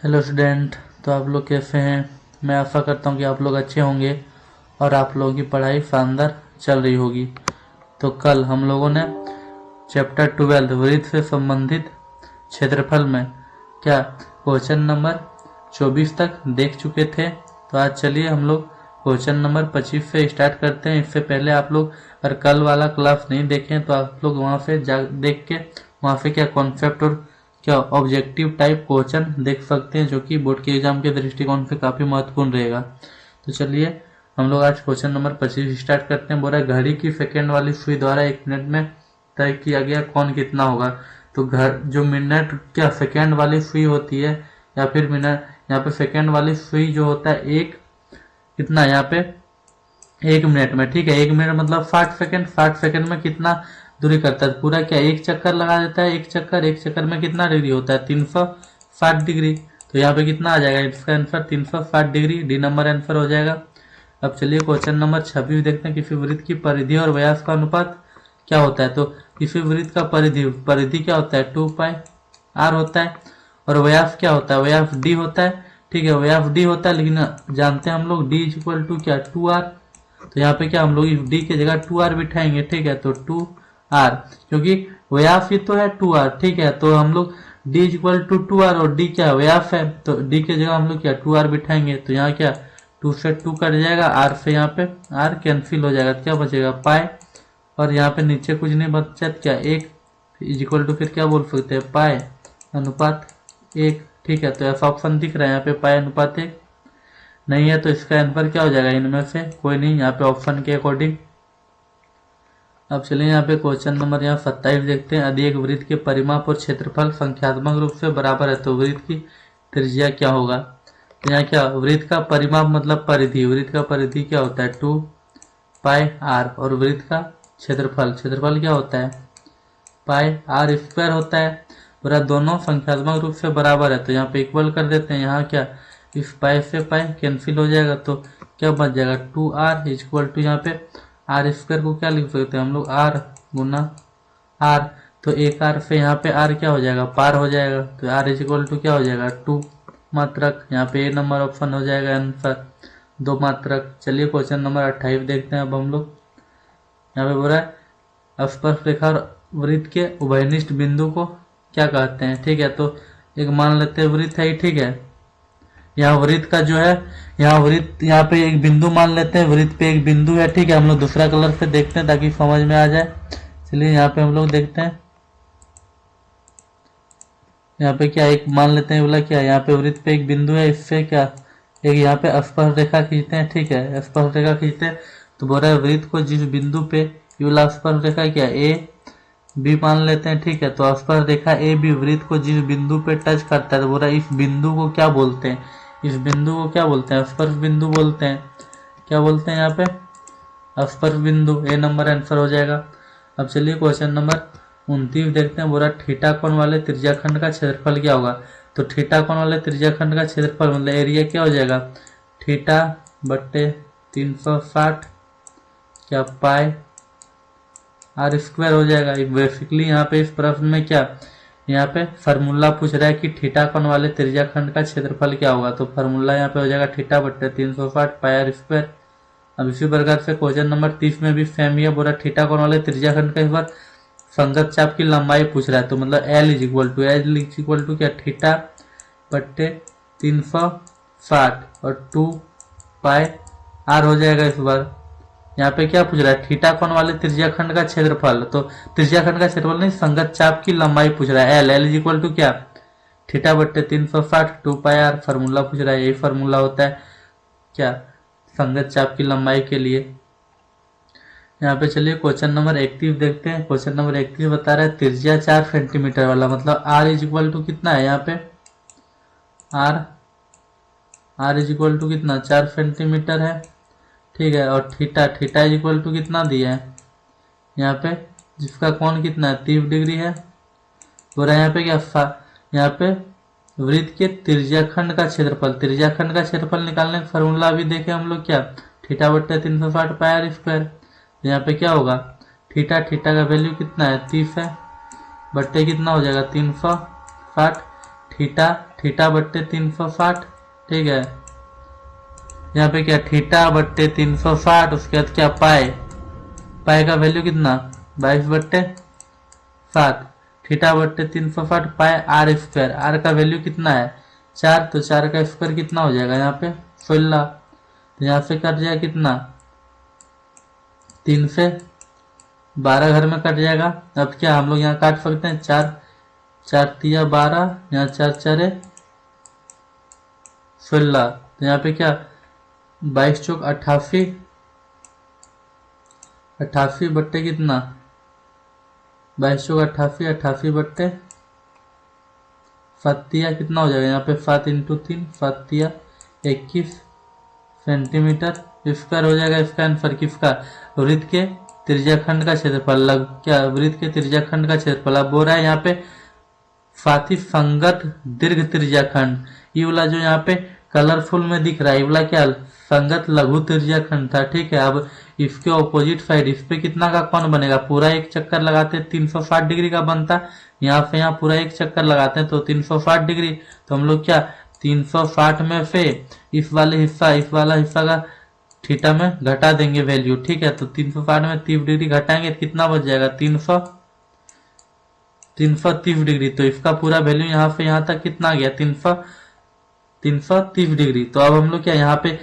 Hello student. तो आप लोग कैसे हैं? मैं आशा करता हूं कि आप लोग अच्छे होंगे और आप लोगों की पढ़ाई शानदार चल रही होगी। तो कल हम लोगों ने चैप्टर 12 वृत्त से संबंधित क्षेत्रफल में क्या क्वेश्चन नंबर 24 तक देख चुके थे। तो आज चलिए हम लोग क्वेश्चन नंबर 25 से स्टार्ट करते हैं। इससे पहले आप लोग अगर कल वाला क्लास नहीं देखें तो आप लोग वहाँ से देख के वहाँ से क्या कॉन्सेप्ट और क्या ऑब्जेक्टिव टाइप क्वेश्चन देख सकते हैं, जो कि बोर्ड के एग्जाम के दृष्टिकोण से काफ़ी महत्वपूर्ण रहेगा। तो चलिए हम लोग आज क्वेश्चन नंबर 25 स्टार्ट करते हैं। बोला घड़ी की सेकेंड वाली सुई द्वारा 1 मिनट में तय किया गया कौन कितना होगा। तो जो मिनट क्या सेकेंड वाली सुई होती है या फिर मिनट, यहाँ पे सेकेंड वाली सुई जो होता है एक कितना यहाँ पे 1 मिनट में, ठीक है। 1 मिनट मतलब 60 सेकेंड। 60 सेकेंड में कितना दूरी करता है पूरा क्या एक चक्कर लगा देता है। एक चक्कर में कितना डिग्री होता है 360 डिग्री। तो यहाँ पे कितना आ जाएगा इसका answer 360 degree. D number answer हो जाएगा। अब चलिए क्वेश्चन नंबर 26 देखते हैं। किसी वृत्त की परिधि और व्यास का अनुपात क्या होता है। तो किसी वृत्त का परिधि क्या होता है 2 पाई r होता है और व्यास क्या होता है व्यास d होता है, ठीक है। व्यास d होता है, लेकिन जानते हैं हम लोग d इज इक्वल टू क्या 2r। तो यहाँ पे क्या हम लोग इस d की जगह 2r बिठाएंगे, ठीक है। तो 2r क्योंकि व्यास ही तो है 2r, ठीक है। तो हम लोग d is equal to 2r और d क्या व्यास है, तो d की जगह हम लोग क्या 2r बिठाएंगे। तो यहाँ क्या 2 से 2 कट जाएगा, r से यहाँ पे r कैंसिल हो जाएगा, क्या बचेगा पाई। और यहाँ पे नीचे कुछ नहीं बचा, क्या 1 इज इक्वल टू फिर क्या बोल सकते हैं पाई अनुपात 1, ठीक है। तो ऐसा ऑप्शन दिख रहा है यहाँ पे पाई अनुपात 1 नहीं है, तो इसका आंसर क्या हो जाएगा इनमें से कोई नहीं, यहाँ पे ऑप्शन के अकॉर्डिंग। अब चलिए यहाँ पे क्वेश्चन नंबर 27 देखते हैं। यदि एक वृत्त के परिमाप और क्षेत्रफल संख्यात्मक रूप से बराबर है तो वृत्त की त्रिज्या क्या होगा। तो यहाँ क्या वृत्त का परिमाप मतलब परिधि, वृत्त का परिधि क्या होता है 2 पाई r और वृत्त का क्षेत्रफल क्या होता है पाई r स्क्वायर होता है। पूरा दोनों संख्यात्मक रूप से बराबर है तो यहाँ पे इक्वल कर देते हैं। यहाँ क्या इस पाई से पाई कैंसिल हो जाएगा, तो क्या बच जाएगा 2r इज इक्वल टू यहाँ पे आर स्क्वायर को क्या लिख सकते हैं हम लोग r गुना r। तो एक r से यहाँ पे r क्या हो जाएगा पार हो जाएगा, तो r इज इक्वल टू क्या हो जाएगा 2 मात्रक। यहाँ पे ए नंबर ऑप्शन हो जाएगा आंसर 2 मात्रक। चलिए क्वेश्चन नंबर 28 देखते हैं। अब हम लोग यहाँ पे बोल रहा है स्पर्श रेखा और वृत्त के उभयनिष्ठ बिंदु को क्या कहते हैं, ठीक है। तो एक मान लेते हैं वृत्त है, ठीक है। यहाँ वृत्त का जो है यहाँ पे एक बिंदु मान लेते हैं, वृत्त पे एक बिंदु है, ठीक है। हम लोग दूसरा कलर से देखते हैं ताकि समझ में आ जाए। चलिए यहाँ पे हम लोग देखते हैं। यहाँ पे क्या एक मान लेते हैं, बोला क्या यहाँ पे वृत्त पे एक बिंदु है, इससे क्या एक यहाँ पे स्पर्श रेखा खींचते हैं, ठीक है। स्पर्श रेखा खींचते हैं तो बोल रहा है वृत्त को जिस बिंदु पे ये स्पर्श रेखा क्या ए बी मान लेते हैं, ठीक है। तो स्पर्श रेखा ए बी वृत्त को जिस बिंदु पे टच करता है तो बोल रहा है इस बिंदु को क्या बोलते हैं, इस बिंदु को क्या बोलते हैं स्पर्श बिंदु बोलते हैं। क्या बोलते हैं यहाँ पे स्पर्श बिंदु, ए नंबर आंसर हो जाएगा। अब चलिए क्वेश्चन नंबर 29 देखते हैं। बोला थीटा कोण वाले त्रिज्याखंड का क्षेत्रफल क्या होगा। तो थीटा कोण वाले त्रिज्याखंड का क्षेत्रफल मतलब एरिया क्या हो जाएगा थीटा बट्टे 360 क्या पाई आर स्क्वायर हो जाएगा। बेसिकली यहाँ पे इस प्रश्न में क्या यहाँ पे फार्मूला पूछ रहा है कि थीटा कोण वाले त्रिज्याखंड का क्षेत्रफल क्या होगा। तो फार्मूला यहाँ पे हो जाएगा थीटा बट्टे 360 पाई आर स्क्वायर। अब इसी प्रकार से क्वेश्चन नंबर 30 में भी सेम ही है। बोला थीटा कोण वाले त्रिज्याखंड का इस बार संगत चाप की लंबाई पूछ रहा है, तो मतलब एल इज इक्वल टू क्या थीटा बट्टे 360 और 2 पाई आर हो जाएगा। इस बार यहाँ पे क्या पूछ रहा है थीटा कोण वाले त्रिज्याखंड का क्षेत्रफल, तो त्रिज्याखंड का क्षेत्रफल नहीं संगत चाप की लंबाई पूछ रहा है। एल इज इक्वल टू क्या थीटा बट्टे 360 2 पाई आर फार्मूला पूछ रहा है। यही फार्मूला होता है क्या संगत चाप की लंबाई के लिए। यहाँ पे चलिए क्वेश्चन नंबर 31 देखते हैं। क्वेश्चन नंबर 31 बता रहा है त्रिज्या 4 सेंटीमीटर वाला मतलब r इज इक्वल टू कितना है यहाँ पे r इज इक्वल टू कितना 4 सेंटीमीटर है, ठीक है। और थीटा इज इक्वल टू कितना दिया है यहाँ पे जिसका कोण कितना है 30 डिग्री है। बोल रहा है यहाँ पे क्या यहाँ पे वृत्त के त्रिज्याखंड का क्षेत्रफल निकालने का फॉर्मूला भी देखे हम लोग क्या थीटा बट्टे 360 पाई आर स्क्वायर। यहाँ पे क्या होगा थीटा का वैल्यू कितना है 30 है बट्टे कितना हो जाएगा 360 थीटा थीटा बट्टे 360, ठीक है। यहाँ पे क्या थीटा बट्टे 360, उसके बाद क्या पाए, पाए का वैल्यू कितना 22/7, थीटा बट्टे 360 पाए आर स्क्वायर, आर का वैल्यू कितना है 4, तो 4 का स्क्वायर कितना हो जाएगा यहाँ पे 16, तो यहाँ से कट जाएगा कितना 3 से 12 घर में कट जाएगा। अब क्या हम लोग यहाँ काट सकते हैं 4 4 तिया 12, यहाँ 4 4 16, तो यहाँ पे क्या 22 चौक 88, 88 बट्टे कितना 22 चौक 88, 88 बट्टे 7 तिया कितना हो जाएगा यहाँ पे 7 इंटू 3, 7 तिया 21 सेंटीमीटर स्क्वायर हो जाएगा। इसका आंसर किसका, वृत्त के त्रिज्याखंड का क्षेत्रफल, लग क्या वृत्त के त्रिज्याखंड का क्षेत्रफल। अब बोल रहा है यहाँ पे साथी संगत दीर्घ त्रिज्याखंड, ये वाला जो यहाँ पे कलरफुल में दिख रहा है ये वाला क्या संगत लघु त्रिज्याखंड था, ठीक है। अब इसके ऑपोजिट साइड इस पे कितना का कौन बनेगा, पूरा एक चक्कर लगाते 360 डिग्री का बनता, यहाँ से यहाँ पूरा एक चक्कर लगाते हैं तो 360 डिग्री, तो हम लोग क्या 360 में से इस वाला हिस्सा का थीटा में घटा देंगे वैल्यू, ठीक है। तो 360 में 30 डिग्री घटाएंगे तो कितना बच जाएगा 330 डिग्री, तो इसका पूरा वैल्यू यहाँ से यहाँ तक कितना गया 330 डिग्री। तो अब हम लोग क्या यहाँ पे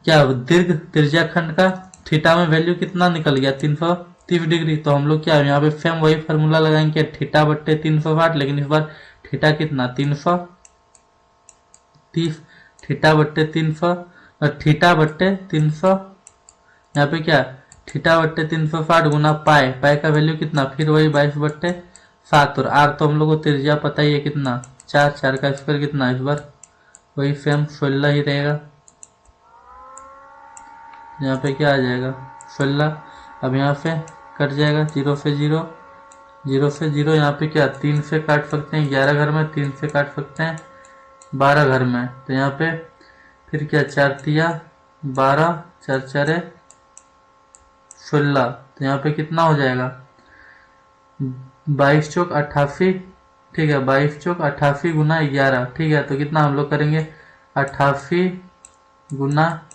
क्या दीर्घ त्रिज्याखंड का थीटा में वैल्यू कितना निकल गया 330 डिग्री, तो हम लोग क्या यहाँ पे सेम वही फॉर्मूला लगाएंगे थीटा बट्टे 360, लेकिन इस बार थीटा कितना 330, थीटा बट्टे 300 और थीटा बट्टे 300, यहाँ पे क्या थीटा बट्टे 360 गुना पाए, पाए का वैल्यू कितना फिर वही 22/7, और आर तो हम लोग को त्रिज्या पता ही है कितना 4, 4 का स्क्वायर कितना इस बार वही सेम 16 ही रहेगा, यहाँ पे क्या आ जाएगा 16। अब यहाँ से कट जाएगा 0 से 0, 0 से 0, यहाँ पे क्या 3 से काट सकते हैं 11 घर में, 3 से काट सकते हैं 12 घर में, तो यहाँ पे फिर क्या 4 तिया 12, 4 4 16, तो यहाँ पे कितना हो जाएगा 22 चौक 88, ठीक है 22 चौक 88 गुना 11, ठीक है। तो कितना हम लोग करेंगे 88 गुना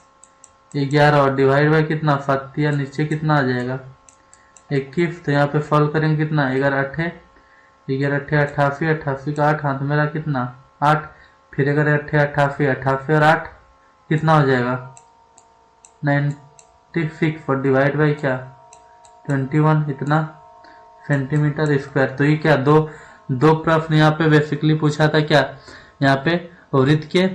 11 और डिवाइड बाय कितना 7 तिया नीचे कितना आ जाएगा 21, तो यहाँ पे सॉल्व करेंगे कितना 11 8 88, 88 का 8 हाथ मेरा कितना 8, फिर 11 8 88, 88 और 8 कितना हो जाएगा 96 और डिवाइड बाई क्या 21 इतना सेंटीमीटर स्क्वायर। तो ये क्या दो प्रश्न यहाँ पे बेसिकली पूछा था, क्या यहाँ पे वृत्त के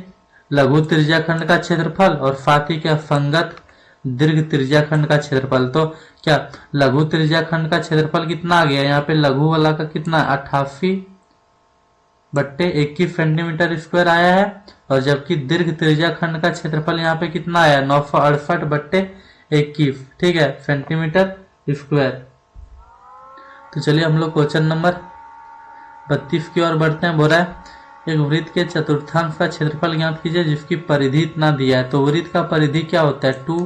लघु त्रिज्याखंड का क्षेत्रफल और साथ ही क्या संगत दीर्घ त्रिज्याखंड का क्षेत्रफल। तो क्या लघु त्रिज्याखंड का क्षेत्रफल कितना आ गया यहाँ पे, लघु वाला का कितना 88/21 सेंटीमीटर स्क्वायर आया है, और जबकि दीर्घ त्रिज्याखंड का क्षेत्रफल यहाँ पे कितना आया 968/21, ठीक है सेंटीमीटर स्क्वायर। तो चलिए हम लोग क्वेश्चन नंबर 32 की ओर बढ़ते हैं। बोल रहा है एक वृत्त के चतुर्थांश का क्षेत्रफल ज्ञात कीजिए जिसकी परिधि इतना दिया है। तो वृत्त का परिधि क्या होता है 2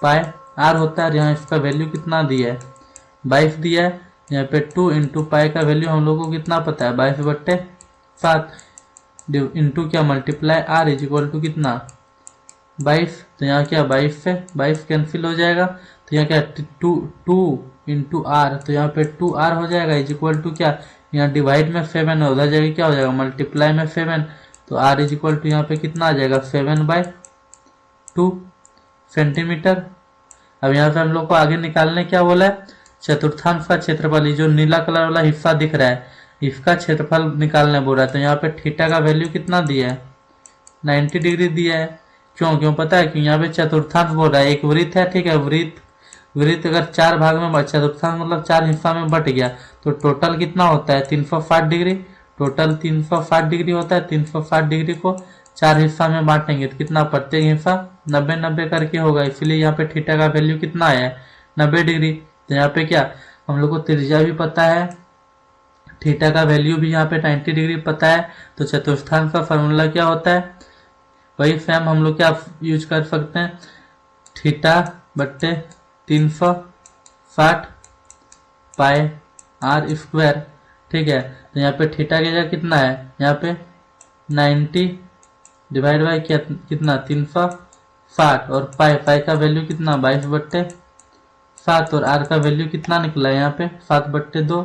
पाई आर होता है, यहाँ इसका वैल्यू कितना दिया है 22 दिया है, यहाँ पे 2 इंटू पाई का वैल्यू हम लोग को कितना पता है 22/7 इंटू क्या multiply R is equal to कितना 22, तो यहाँ क्या 22 से 22 कैंसिल हो जाएगा, तो यहाँ क्या 2 इंटू आर, तो यहाँ पे 2r हो जाएगा इज इक्वल टू क्या यहाँ डिवाइड में 7 है, उधर जाएगा क्या हो जाएगा मल्टीप्लाई में 7, तो r इज इक्वल टू यहाँ पे कितना आ जाएगा 7/2 सेंटीमीटर। अब यहाँ पे हम लोग को आगे निकालने क्या बोला है चतुर्थांश का क्षेत्रफल, जो नीला कलर वाला हिस्सा दिख रहा है इसका क्षेत्रफल निकालने बोल रहा है। तो यहाँ पे थीटा का वैल्यू कितना दिया है 90 डिग्री दिया है, क्यों पता है कि यहाँ पे चतुर्थांश बोल रहा है, एक वृत्त है, ठीक है वृत्त अगर 4 भाग में चतुर्थांश मतलब 4 हिस्सा में बट गया तो टोटल कितना होता है 360 डिग्री, टोटल 360 डिग्री होता है। 360 डिग्री को 4 हिस्सा में बांटेंगे तो कितना प्रत्येक हिस्सा 90-90 करके होगा, इसलिए यहाँ पे थीटा का वैल्यू कितना आया है 90 डिग्री। तो यहाँ पे क्या हम लोग को त्रिज्या भी पता है, थीटा का वैल्यू भी यहाँ पे 90 डिग्री पता है, तो चतुर्थांश का फॉर्मूला क्या होता है वही सेम हम लोग क्या यूज कर सकते हैं थीटा बट्टे 360 पाई आर स्क्वायर, ठीक है। तो यहाँ पे थीटा की जगह कितना है यहाँ पे 90 डिवाइड बाई कितना 360 और पाई का वैल्यू कितना 22/7 और आर का वैल्यू कितना निकला है यहाँ पे 7/2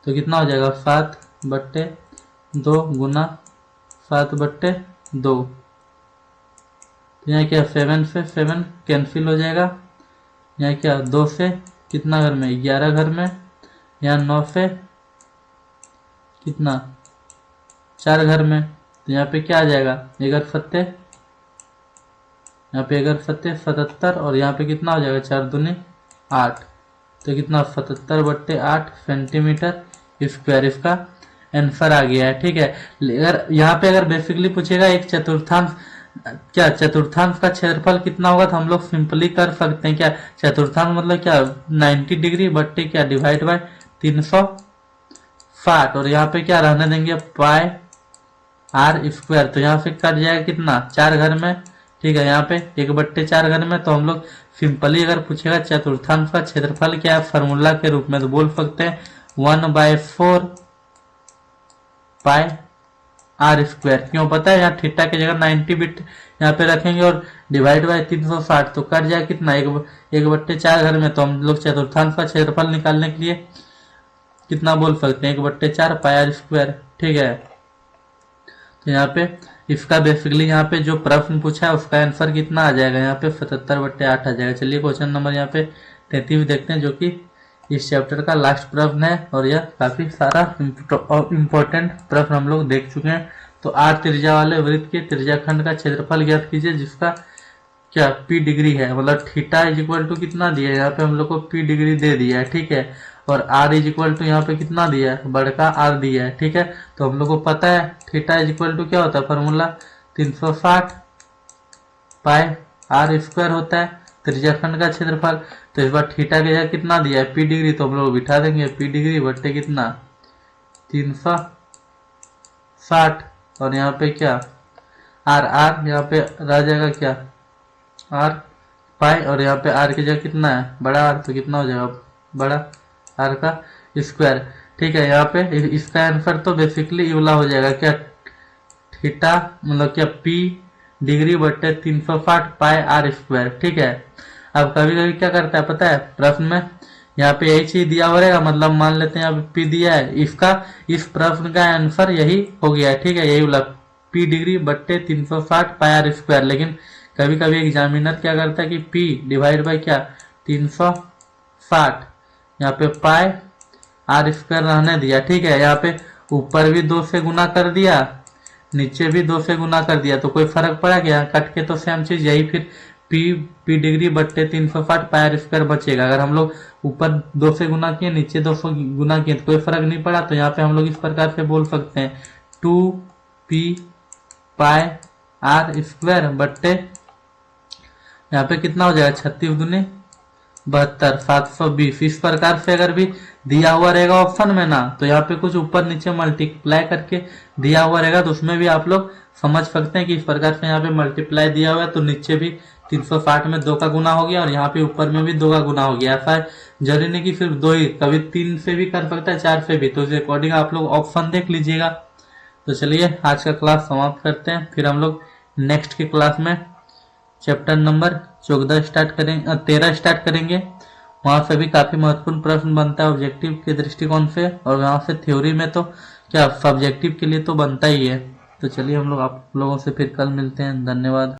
तो कितना हो जाएगा 7/2 गुना 7/2 तो यहाँ क्या 7 से 7 कैंसिल हो जाएगा। यहाँ क्या 2 से कितना घर में 11 घर में, यहाँ 9 से कितना 4 घर में, तो यहाँ पे क्या आ जाएगा 11 यहाँ पे 77 और यहाँ पे कितना हो जाएगा 4 दूनी 8 तो कितना 77/8 सेंटीमीटर स्क्वायर इसका आंसर आ गया है। ठीक है, अगर यहाँ पे अगर बेसिकली पूछेगा एक चतुर्थांश चतुर्थांश का क्षेत्रफल कितना होगा तो हम लोग सिंपली कर सकते हैं क्या चतुर्थांश मतलब क्या 90 डिग्री बट्टे क्या डिवाइड बाय 360 और यहाँ पे क्या रहने देंगे पाई आर स्क्वायर तो यहाँ से कट जाएगा कितना 4 घर में। ठीक है, यहाँ पे 1/4 घर में तो हम लोग सिंपली अगर पूछेगा चतुर्थांश का क्षेत्रफल क्या है फार्मूला के रूप में तो बोल सकते हैं 1/4 पाई आर स्क्वायर। क्यों पता है यहाँ थीटा की जगह 90 बिट यहाँ पे रखेंगे और डिवाइड बाय 360 तो कट जाएगा कितना 1/4 घर में तो हम लोग चतुर्थांश का क्षेत्रफल निकालने के लिए कितना बोल सकते हैं 1/4 पाई आर स्क्वायर। ठीक है, तो यहाँ पे इसका बेसिकली यहाँ पे जो प्रश्न पूछा है उसका आंसर कितना आ जाएगा यहाँ पे 77/8 आ जाएगा। चलिए क्वेश्चन नंबर यहाँ पे 33 देखते हैं जो कि इस चैप्टर का लास्ट प्रश्न है और यह काफी सारा इम्पोर्टेंट प्रश्न हम लोग देख चुके हैं। तो आर त्रिज्या वाले वृत्त के त्रिज्याखंड का क्षेत्रफल ज्ञात कीजिए जिसका क्या पी डिग्री है, मतलब थीटा इज इक्वल टू कितना दिया है यहाँ पे हम लोग को पी डिग्री दे दिया है। ठीक है, और आर इज इक्वल टू यहाँ पे कितना दिया है बड़का आर दिया है। ठीक है, तो हम लोग को पता है थीटा इज इक्वल टू क्या होता है फॉर्मूला 360 पाई आर स्क्वायर होता है त्रिज्याखंड का क्षेत्रफल। तो इस बार थीटा की जगह कितना दिया है पी डिग्री तो हम लोग बिठा देंगे पी डिग्री बट्टे कितना 360 और यहाँ पे क्या आर यहाँ पे रह जाएगा क्या आर पाई और यहाँ पे आर की जगह कितना है बड़ा आर तो कितना हो जाएगा बड़ा आर का स्क्वायर। ठीक है, यहाँ पे इसका आंसर तो बेसिकली ये वाला हो जाएगा क्या थीटा मतलब क्या पी डिग्री बट्टे 360 पाई आर स्क्वायर। ठीक है, अब कभी कभी क्या करता है पता है प्रश्न में यहाँ पे यही चीज दिया हो रहेगा मतलब मान लेते हैं यहाँ पे पी दिया है इसका इस प्रश्न का आंसर यही हो गया है। ठीक है, यही वाला पी डिग्री बट्टे 360 पाई आर स्क्वायर। लेकिन कभी कभी एग्जामिनर क्या करता है कि पी डिवाइड बाई क्या 360 यहाँ पे पाई आर स्क्वायर रहने दिया। ठीक है, यहाँ पे ऊपर भी 2 से गुना कर दिया नीचे भी 2 से गुना कर दिया तो कोई फर्क पड़ा क्या कट के तो सेम चीज यही फिर पी डिग्री बट्टे 360 पाई आर स्क्वायर बचेगा। अगर हम लोग ऊपर 2 से गुना किए नीचे 2 से गुना किए तो कोई फर्क नहीं पड़ा तो यहाँ पे हम लोग इस प्रकार से बोल सकते हैं 2p पाई आर स्क्वायर बट्टे यहाँ पे कितना हो जाएगा 36 दूनी 72 720। इस प्रकार से अगर भी दिया हुआ रहेगा ऑप्शन में ना तो यहाँ पे कुछ ऊपर नीचे मल्टीप्लाई करके दिया हुआ रहेगा तो उसमें भी आप लोग समझ सकते हैं कि इस प्रकार से यहाँ पे मल्टीप्लाई दिया हुआ है तो नीचे भी 360 में 2 का गुना हो गया और यहाँ पे ऊपर में भी 2 का गुना हो गया। ऐसा जरूरी नहीं कि सिर्फ 2 ही, कभी 3 से भी कर सकता है 4 से भी, तो इस अकॉर्डिंग आप लोग ऑप्शन देख लीजिएगा। तो चलिए आज का क्लास समाप्त करते हैं, फिर हम लोग नेक्स्ट की क्लास में चैप्टर नंबर 13 स्टार्ट करेंगे। वहां से भी काफी महत्वपूर्ण प्रश्न बनता है ऑब्जेक्टिव के दृष्टिकोण से और वहां से थ्योरी में तो क्या सब्जेक्टिव के लिए तो बनता ही है। तो चलिए हम लोग आप लोगों से फिर कल मिलते हैं, धन्यवाद।